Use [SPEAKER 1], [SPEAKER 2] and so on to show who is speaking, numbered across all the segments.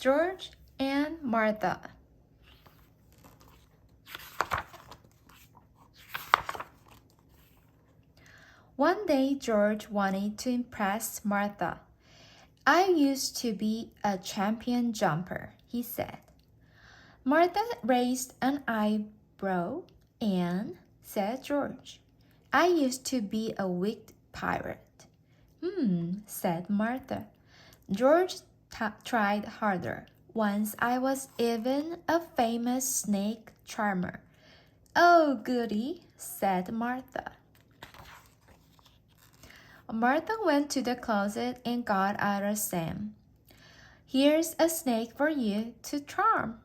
[SPEAKER 1] George and Martha. One day, George wanted to impress Martha. I used to be a champion jumper, he said. Martha raised an eyebrow. And, said George, I used to be a wicked pirate. Said Martha. George tried harder. Once I was even a famous snake charmer. Oh, goody, said Martha. Martha went to the closet and got out a Sam. Here's a snake for you to charm.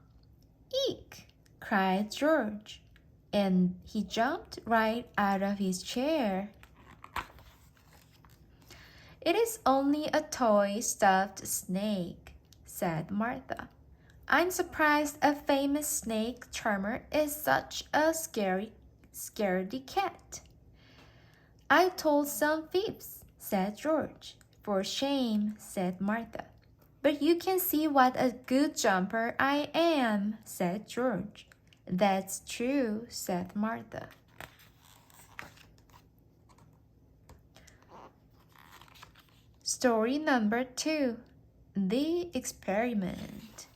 [SPEAKER 1] Eek, cried George, and he jumped right out of his chair. It is only a toy stuffed snake, said Martha. I'm surprised a famous snake charmer is such a scaredy cat. I told some fibs, said George. For shame, said Martha. But you can see what a good jumper I am, said George. That's true, said Martha. Story number 2. The Experiment.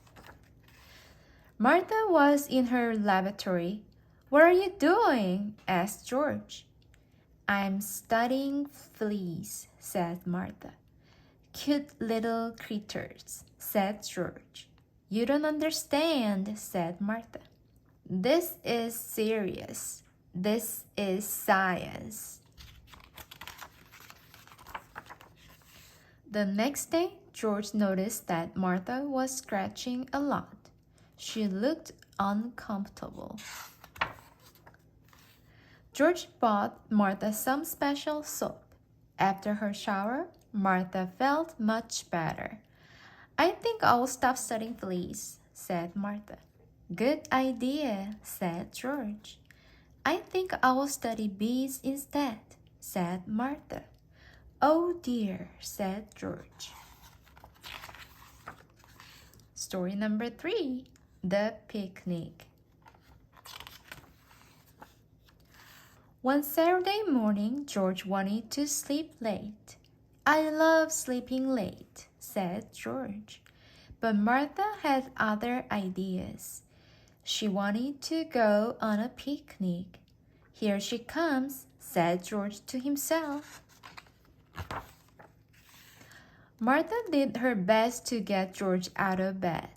[SPEAKER 1] Martha was in her laboratory. What are you doing? Asked George. I'm studying fleas, said Martha. Cute little creatures, said George. You don't understand, said Martha. This is serious. This is science. The next day, George noticed that Martha was scratching a lot. She looked uncomfortable. George bought Martha some special soap. After her shower, Martha felt much better. I think I'll stop studying fleas, said Martha. Good idea, said George. I think I will study bees instead, said Martha. Oh dear, said George. Story number 3. The Picnic. One Saturday morning, George wanted to sleep late. I love sleeping late, said George. But Martha had other ideas. She wanted to go on a picnic. Here she comes, said George to himself. Martha did her best to get George out of bed.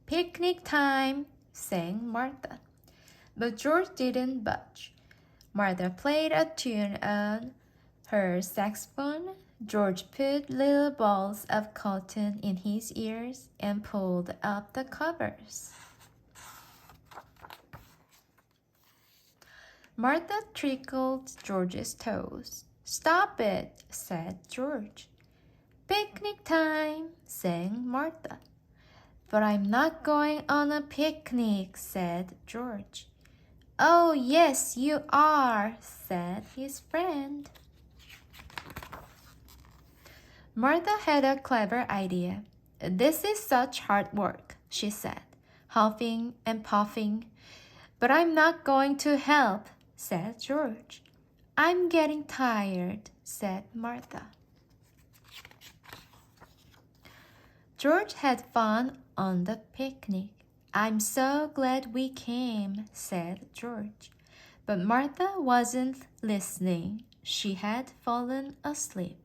[SPEAKER 1] Picnic time, sang Martha. But George didn't budge. Martha played a tune on her saxophone. George put little balls of cotton in his ears and pulled up the covers. Martha trickled George's toes. Stop it, said George. Picnic time, sang Martha. But I'm not going on a picnic, said George. Oh, yes, you are, said his friend. Martha had a clever idea. This is such hard work, she said, huffing and puffing. But I'm not going to help, said George. I'm getting tired, said Martha. George had fun on the picnic. I'm so glad we came, said George. But Martha wasn't listening. She had fallen asleep.